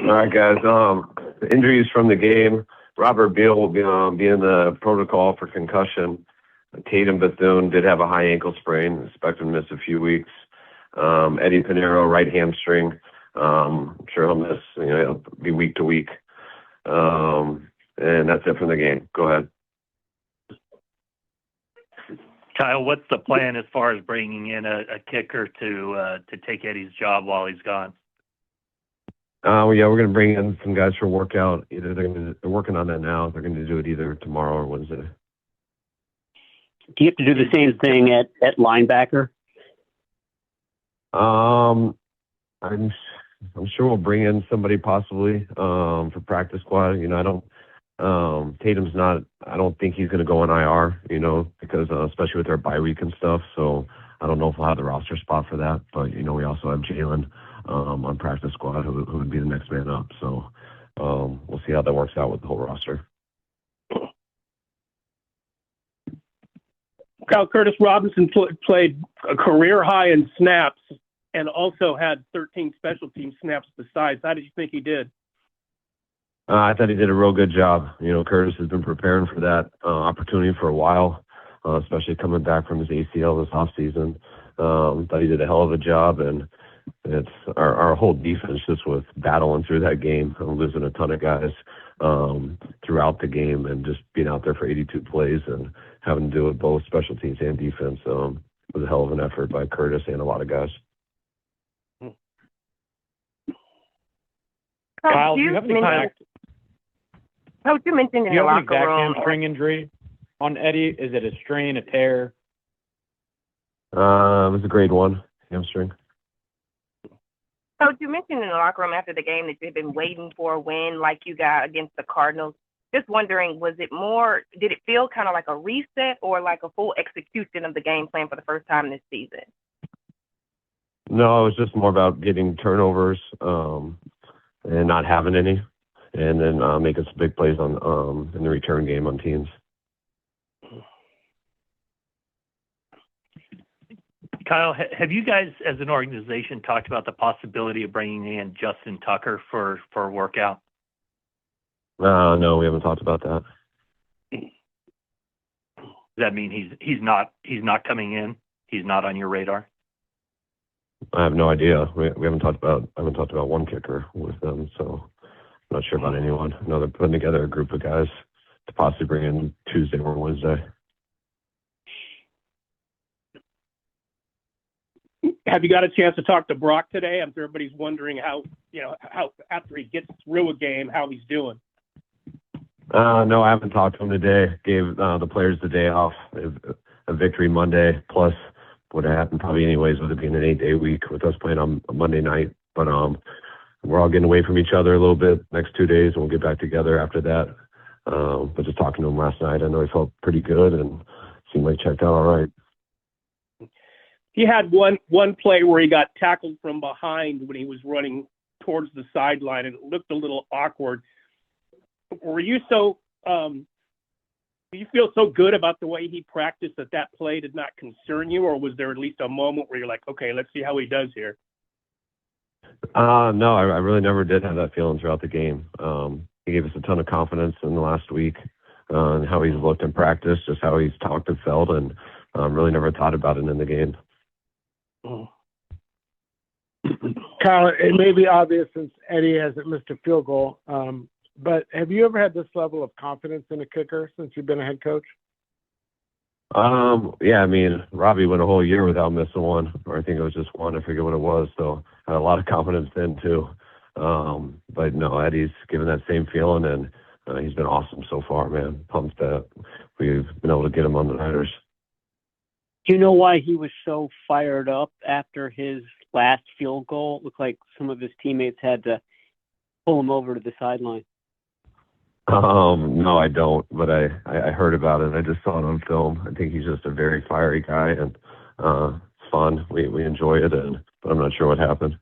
All right, guys. Injuries from the game. Robert Beal will be in the protocol for concussion. Tatum Bethune did have a high ankle sprain. Expect him to miss a few weeks. Eddie Pinheiro, right hamstring. I'm sure he'll miss. He'll be week to week. And that's it from the game. Go ahead. Kyle, what's the plan as far as bringing in a kicker to take Eddie's job while he's gone? Yeah, we're going to bring in some guys for workout. Either they're working on that now. They're going to do it either tomorrow or Wednesday. Do you have to do the same thing at linebacker? I'm sure we'll bring in somebody possibly for practice squad. I don't. Tatum's not. I don't think he's going to go on IR. Because especially with our bye week and stuff. So I don't know if we'll have the roster spot for that. But we also have Jalen on practice squad who would be the next man up. So we'll see how that works out with the whole roster. Kyle, Curtis Robinson played a career high in snaps and also had 13 special team snaps besides. How did you think he did? I thought he did a real good job. Curtis has been preparing for that opportunity for a while, especially coming back from his ACL this offseason. Thought he did a hell of a job, and it's our whole defense just with battling through that game, losing a ton of guys throughout the game, and just being out there for 82 plays and having to do it both special teams and defense. It was a hell of an effort by Curtis and a lot of guys. Kyle, do you have any Coach, you mentioned in the locker room. Hamstring injury on Eddie? Is it a strain, a tear? It was a grade 1 hamstring. Coach, you mentioned in the locker room after the game that you had been waiting for a win like you got against the Cardinals. Just wondering, did it feel kind of like a reset or like a full execution of the game plan for the first time this season? No, it was just more about getting turnovers and not having any, and then making some big plays on in the return game on teams. Kyle, have you guys as an organization talked about the possibility of bringing in Justin Tucker for a workout? No, we haven't talked about that. Does that mean he's not coming in? He's not on your radar? I have no idea. We haven't talked about one kicker with them, so I'm not sure about anyone. I know they're putting together a group of guys to possibly bring in Tuesday or Wednesday. Have you got a chance to talk to Brock today? I'm sure everybody's wondering how after he gets through a game, how he's doing. No, I haven't talked to him today. Gave the players the day off. A victory Monday, plus would have happened probably anyways with it being an 8-day week with us playing on a Monday night. But we're all getting away from each other a little bit next 2 days, and we'll get back together after that. But just talking to him last night, I know he felt pretty good and seemed like checked out all right. He had one play where he got tackled from behind when he was running towards the sideline, and it looked a little awkward. Were you do you feel so good about the way he practiced that play did not concern you, or was there at least a moment where you're like, okay, let's see how he does here? No, I really never did have that feeling throughout the game. He gave us a ton of confidence in the last week on how he's looked in practice, just how he's talked and felt, and really never thought about it in the game. Kyle, it may be obvious since Eddie hasn't missed a field goal, but have you ever had this level of confidence in a kicker since you've been a head coach? Yeah, I mean, Robbie went a whole year without missing one, or I think it was just one. I forget what it was. So I had a lot of confidence then too. But no, Eddie's given that same feeling, and he's been awesome so far, man. Pumped that we've been able to get him on the Niners. Do you know why he was so fired up after his last field goal? It looked like some of his teammates had to pull him over to the sideline. No, I don't, but I heard about it. I just saw it on film. I think he's just a very fiery guy, and it's fun. We enjoy it, but I'm not sure what happened.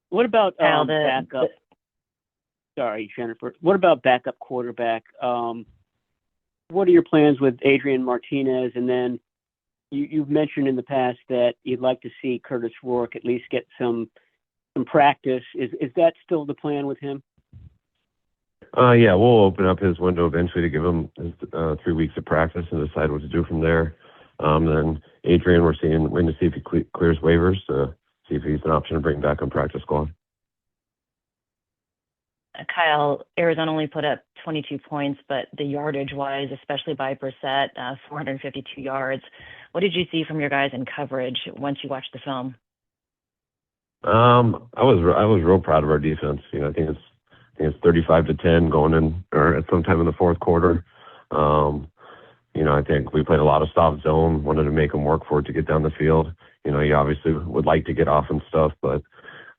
What about backup? Sorry, Jennifer. What about backup quarterback? What are your plans with Adrian Martinez? And then you've mentioned in the past that you'd like to see Curtis Rourke at least get some some practice. Is that still the plan with him? Yeah, we'll open up his window eventually to give him his 3 weeks of practice and decide what to do from there. Then Adrian, we're waiting to see if he clears waivers, see if he's an option to bring back on practice squad. Kyle, Arizona only put up 22 points, but the yardage-wise, especially by Brissett, 452 yards. What did you see from your guys in coverage once you watched the film? I was real proud of our defense. I think it's 35-10 going in, or at some time in the fourth quarter. I think we played a lot of soft zone, wanted to make them work for it to get down the field. You obviously would like to get off and stuff, but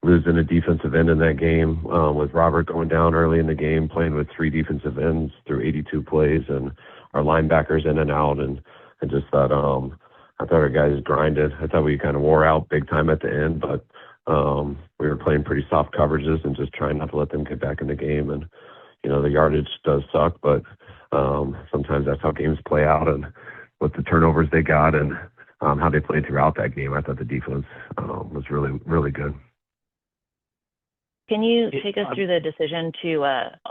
losing a defensive end in that game, with Robert going down early in the game, playing with 3 defensive ends through 82 plays, and our linebackers in and out, and I just thought, I thought our guys grinded. I thought we kind of wore out big time at the end, but we were playing pretty soft coverages and just trying not to let them get back in the game. And the yardage does suck, but sometimes that's how games play out, and with the turnovers they got and how they played throughout that game, I thought the defense was really, really good. Can you take us through the decision to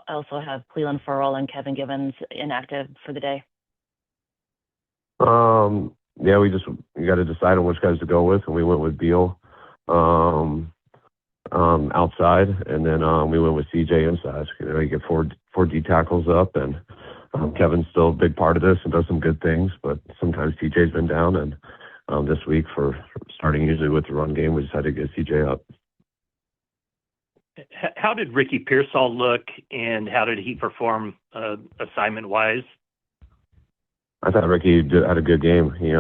also have Cleveland Farrell and Kevin Givens inactive for the day? Yeah, we got to decide on which guys to go with, and we went with Beal outside, and then we went with CJ inside. You get four D tackles up, and Kevin's still a big part of this and does some good things, but sometimes CJ's been down, and this week for starting usually with the run game, we decided to get CJ up. How did Ricky Pearsall look, and how did he perform assignment-wise? I thought Ricky had a good game. He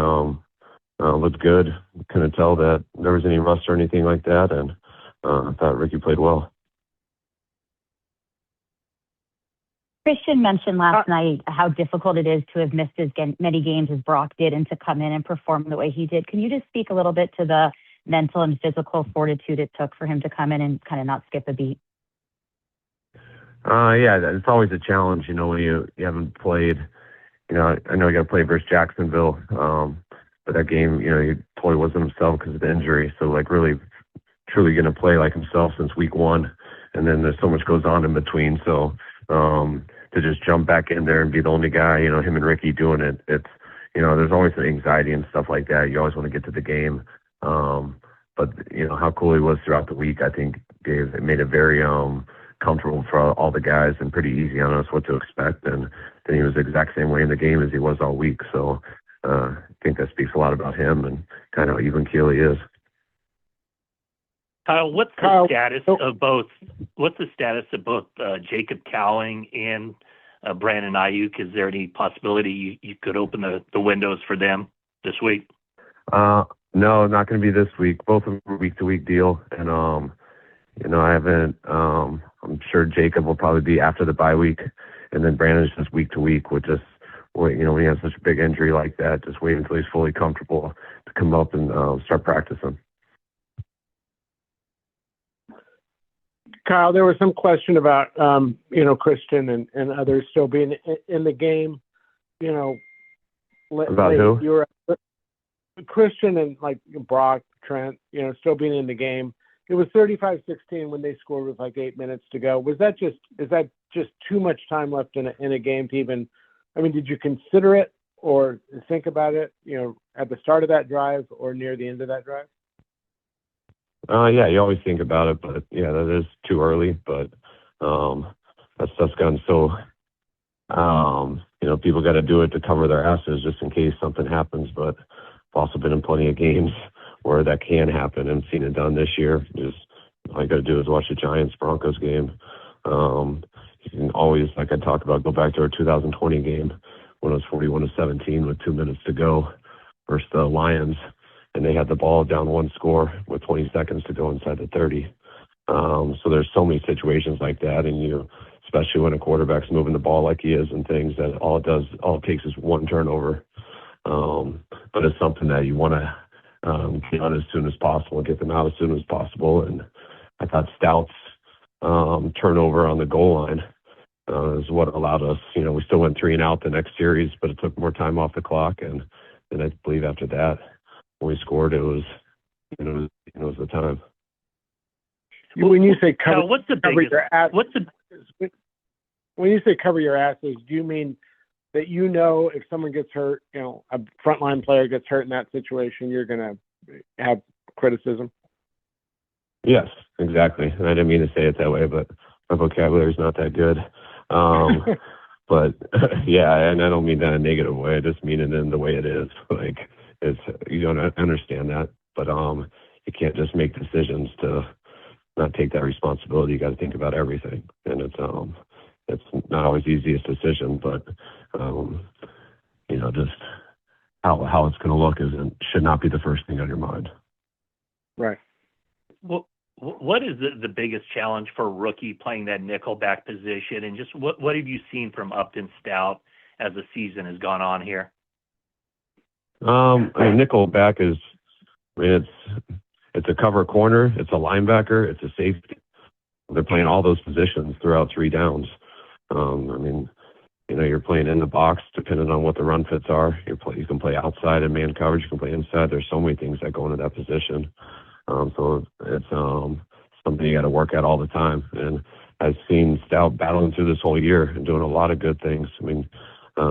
looked good. Couldn't tell that there was any rust or anything like that, and I thought Ricky played well. Christian mentioned last night how difficult it is to have missed as many games as Brock did and to come in and perform the way he did. Can you just speak a little bit to the mental and physical fortitude it took for him to come in and kind of not skip a beat? Yeah, it's always a challenge, when you haven't played. I know he got to play versus Jacksonville, but that game, he totally wasn't himself because of the injury. So, really, truly going to play like himself since week 1, and then there's so much goes on in between. So, to just jump back in there and be the only guy, him and Ricky doing it, it's, there's always some anxiety and stuff like that. You always want to get to the game. But how cool he was throughout the week, I think it made it very comfortable for all the guys and pretty easy on us what to expect. And then he was the exact same way in the game as he was all week. So I think that speaks a lot about him and kind of how even keel he is. Kyle, what's the status of both? What's the status of both Jacob Cowling and Brandon Ayuk? Is there any possibility you could open the windows for them this week? No, not going to be this week. Both of them are week-to-week deal, and I haven't. I'm sure Jacob will probably be after the bye week, and then Brandon's just week-to-week. With just when he has such a big injury like that, just wait until he's fully comfortable to come up and start practicing. Kyle, there was some question about Christian and others still being in the game. About who? You were Christian and Brock, Trent, still being in the game. It was 35-16 when they scored with 8 minutes to go. Is that just too much time left in a game to even? I mean, did you consider it or think about it? At the start of that drive or near the end of that drive? Yeah, you always think about it, but yeah, that is too early. But that stuff's gotten so. People got to do it to cover their asses just in case something happens. But I've also been in plenty of games where that can happen and seen it done this year. Just all you got to do is watch the Giants-Broncos game. You can always, like I talked about, go back to our 2020 game when it was 41-17 with 2 minutes to go versus the Lions, and they had the ball down 1 score with 20 seconds to go inside the 30. So there's so many situations like that, and especially when a quarterback's moving the ball like he is and things, that all it takes is 1 turnover. But it's something that you want to get on as soon as possible and get them out as soon as possible. And I thought Stout's turnover on the goal line is what allowed us. We still went 3 and out the next series, but it took more time off the clock. And then I believe after that, when we scored, it was the time. When you say cover, Kyle, what's the cover biggest? your ass, What's the when you say cover your asses, do you mean that if someone gets hurt, a frontline player gets hurt in that situation, you're going to have criticism? Yes, exactly. And I didn't mean to say it that way, but my vocabulary is not that good. But yeah, and I don't mean that in a negative way. I just mean it in the way it is. Like, you don't understand that, but you can't just make decisions to not take that responsibility. You got to think about everything, and it's not always the easiest decision, but just how it's going to look should not be the first thing on your mind. Right. Well, what is the biggest challenge for a rookie playing that nickelback position, and just what have you seen from Upton Stout as the season has gone on here? Nickelback is, it's a cover corner, it's a linebacker, it's a safety. They're playing all those positions throughout 3 downs. You're playing in the box depending on what the run fits are. You can play outside in man coverage, you can play inside. There's so many things that go into that position. So it's something you got to work at all the time. And I've seen Stout battling through this whole year and doing a lot of good things.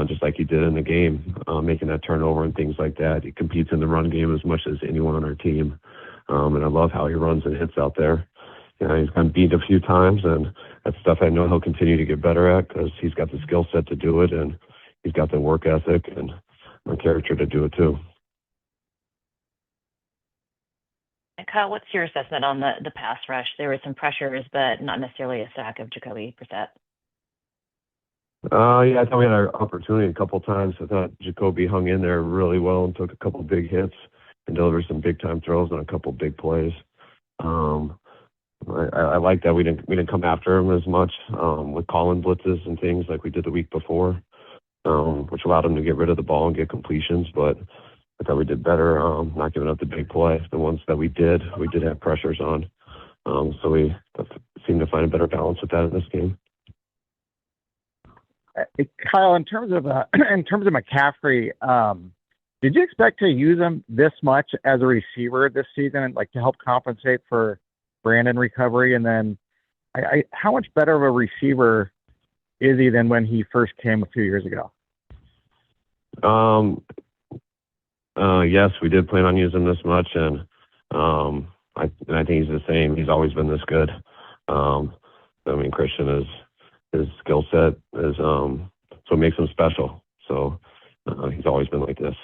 Just like he did in the game, making that turnover and things like that. He competes in the run game as much as anyone on our team. And I love how he runs and hits out there. He's gotten beat a few times, and that's stuff I know he'll continue to get better at because he's got the skill set to do it, and he's got the work ethic and the character to do it too. Kyle, what's your assessment on the pass rush? There were some pressures, but not necessarily a sack of Jacoby Brissett. Yeah, I thought we had our opportunity a couple times. I thought Jacoby hung in there really well and took a couple big hits and delivered some big time throws on a couple big plays. I like that we didn't come after him as much with calling blitzes and things like we did the week before, which allowed him to get rid of the ball and get completions. But I thought we did better not giving up the big play. The ones that we did have pressures on. So we seemed to find a better balance with that in this game. Kyle, in terms of McCaffrey, did you expect to use him this much as a receiver this season, like to help compensate for Brandon recovery? And then how much better of a receiver is he than when he first came a few years ago? Yes, we did plan on using him this much, and I think he's the same. He's always been this good. Christian his skill set is so it makes him special. So he's always been like this.